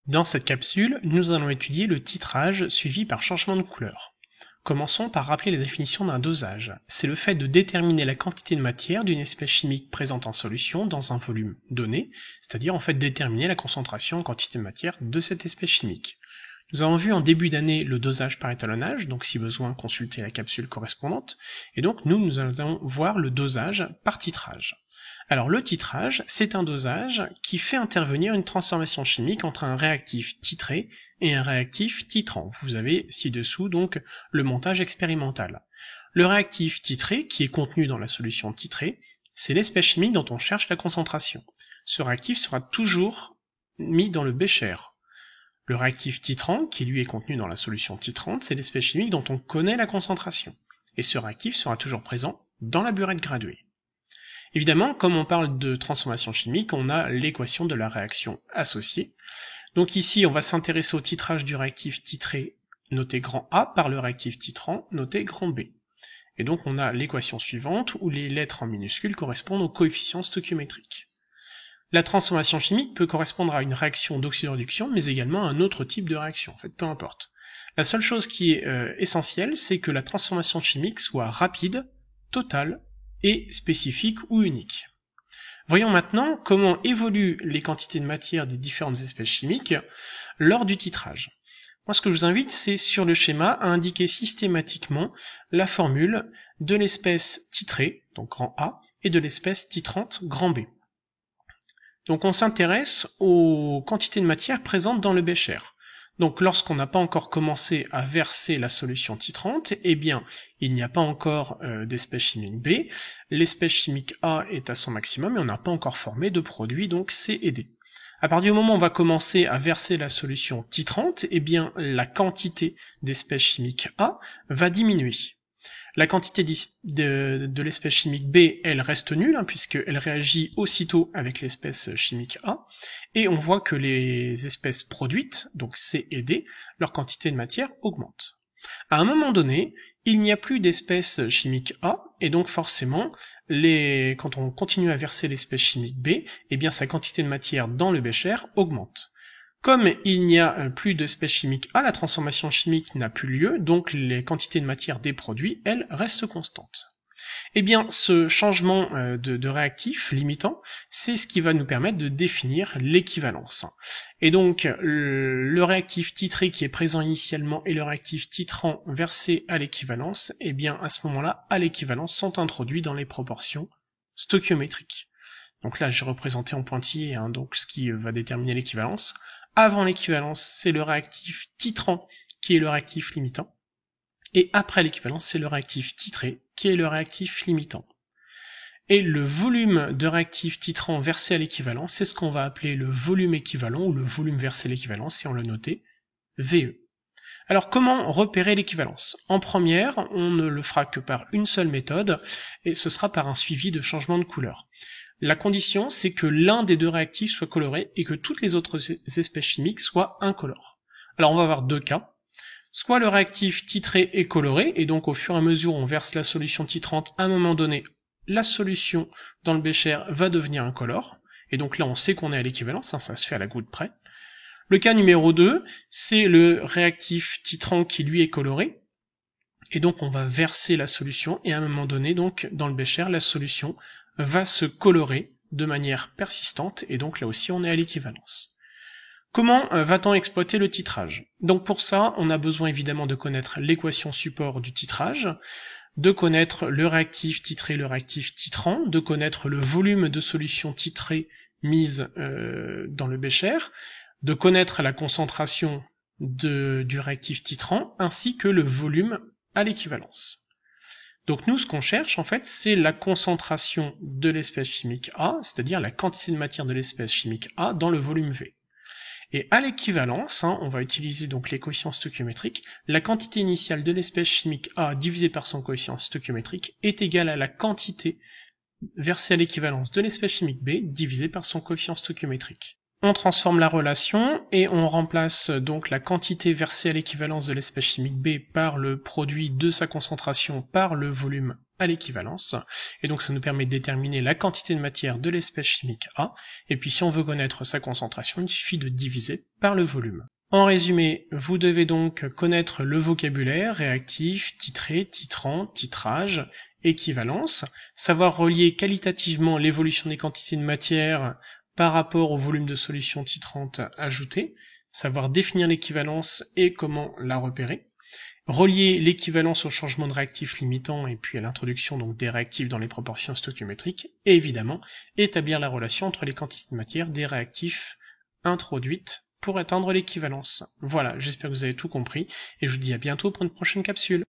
Dans cette capsule, nous allons étudier le titrage suivi par changement de couleur. Commençons par rappeler la définition d'un dosage. C'est le fait de déterminer la quantité de matière d'une espèce chimique présente en solution dans un volume donné, c'est-à-dire en fait déterminer la concentration en quantité de matière de cette espèce chimique. Nous avons vu en début d'année le dosage par étalonnage, donc si besoin consultez la capsule correspondante, et donc nous allons voir le dosage par titrage. Alors le titrage, c'est un dosage qui fait intervenir une transformation chimique entre un réactif titré et un réactif titrant. Vous avez ci-dessous donc le montage expérimental. Le réactif titré, qui est contenu dans la solution titrée, c'est l'espèce chimique dont on cherche la concentration. Ce réactif sera toujours mis dans le bécher. Le réactif titrant, qui lui est contenu dans la solution titrante, c'est l'espèce chimique dont on connaît la concentration. Et ce réactif sera toujours présent dans la burette graduée. Évidemment, comme on parle de transformation chimique, on a l'équation de la réaction associée. Donc ici, on va s'intéresser au titrage du réactif titré noté grand A par le réactif titrant noté grand B. Et donc on a l'équation suivante où les lettres en minuscules correspondent aux coefficients stoichiométriques. La transformation chimique peut correspondre à une réaction d'oxydoréduction, mais également à un autre type de réaction, en fait, peu importe. La seule chose qui est essentielle, c'est que la transformation chimique soit rapide, totale, et spécifique ou unique. Voyons maintenant comment évoluent les quantités de matière des différentes espèces chimiques lors du titrage. Moi, ce que je vous invite, c'est sur le schéma à indiquer systématiquement la formule de l'espèce titrée, donc grand A, et de l'espèce titrante, grand B. Donc on s'intéresse aux quantités de matière présentes dans le bécher. Donc lorsqu'on n'a pas encore commencé à verser la solution titrante, eh bien il n'y a pas encore d'espèce chimique B, l'espèce chimique A est à son maximum et on n'a pas encore formé de produits donc C et D. À partir du moment où on va commencer à verser la solution titrante, eh bien la quantité d'espèce chimique A va diminuer. La quantité de l'espèce chimique B, elle reste nulle, puisqu'elle réagit aussitôt avec l'espèce chimique A, et on voit que les espèces produites, donc C et D, leur quantité de matière augmente. À un moment donné, il n'y a plus d'espèce chimique A, et donc forcément, quand on continue à verser l'espèce chimique B, eh bien sa quantité de matière dans le bécher augmente. Comme il n'y a plus d'espèce chimique A, la transformation chimique n'a plus lieu, donc les quantités de matière des produits, elles, restent constantes. Eh bien, ce changement de réactif limitant, c'est ce qui va nous permettre de définir l'équivalence. Et donc, le réactif titré qui est présent initialement et le réactif titrant versé à l'équivalence, eh bien, à ce moment-là, à l'équivalence, sont introduits dans les proportions stoichiométriques. Donc là, j'ai représenté en pointillé donc ce qui va déterminer l'équivalence. Avant l'équivalence, c'est le réactif titrant qui est le réactif limitant. Et après l'équivalence, c'est le réactif titré qui est le réactif limitant. Et le volume de réactif titrant versé à l'équivalence, c'est ce qu'on va appeler le volume équivalent ou le volume versé à l'équivalence, et on l'a noté VE. Alors comment repérer l'équivalence? En première, on ne le fera que par une seule méthode, et ce sera par un suivi de changement de couleur. La condition, c'est que l'un des deux réactifs soit coloré et que toutes les autres espèces chimiques soient incolores. Alors on va avoir deux cas. Soit le réactif titré est coloré, et donc au fur et à mesure où on verse la solution titrante, à un moment donné, la solution dans le bécher va devenir incolore, et donc là on sait qu'on est à l'équivalence, ça se fait à la goutte près. Le cas numéro 2, c'est le réactif titrant qui lui est coloré, et donc on va verser la solution, et à un moment donné, donc dans le bécher, la solution va se colorer de manière persistante, et donc là aussi on est à l'équivalence. Comment va-t-on exploiter le titrage? Donc pour ça, on a besoin évidemment de connaître l'équation support du titrage, de connaître le réactif titré, le réactif titrant, de connaître le volume de solution titrée mise dans le bécher, de connaître la concentration du réactif titrant, ainsi que le volume à l'équivalence. Donc nous, ce qu'on cherche, en fait, c'est la concentration de l'espèce chimique A, c'est-à-dire la quantité de matière de l'espèce chimique A dans le volume V. Et à l'équivalence, on va utiliser donc les coefficients stoichiométriques, la quantité initiale de l'espèce chimique A divisée par son coefficient stoichiométrique est égale à la quantité versée à l'équivalence de l'espèce chimique B divisée par son coefficient stoichiométrique. On transforme la relation et on remplace donc la quantité versée à l'équivalence de l'espèce chimique B par le produit de sa concentration par le volume à l'équivalence. Et donc ça nous permet de déterminer la quantité de matière de l'espèce chimique A. Et puis si on veut connaître sa concentration, il suffit de diviser par le volume. En résumé, vous devez donc connaître le vocabulaire, réactif, titré, titrant, titrage, équivalence, savoir relier qualitativement l'évolution des quantités de matière par rapport au volume de solution titrante ajouté, savoir définir l'équivalence et comment la repérer, relier l'équivalence au changement de réactif limitant et puis à l'introduction donc des réactifs dans les proportions stoichiométriques, et évidemment établir la relation entre les quantités de matière des réactifs introduites pour atteindre l'équivalence. Voilà, j'espère que vous avez tout compris, et je vous dis à bientôt pour une prochaine capsule.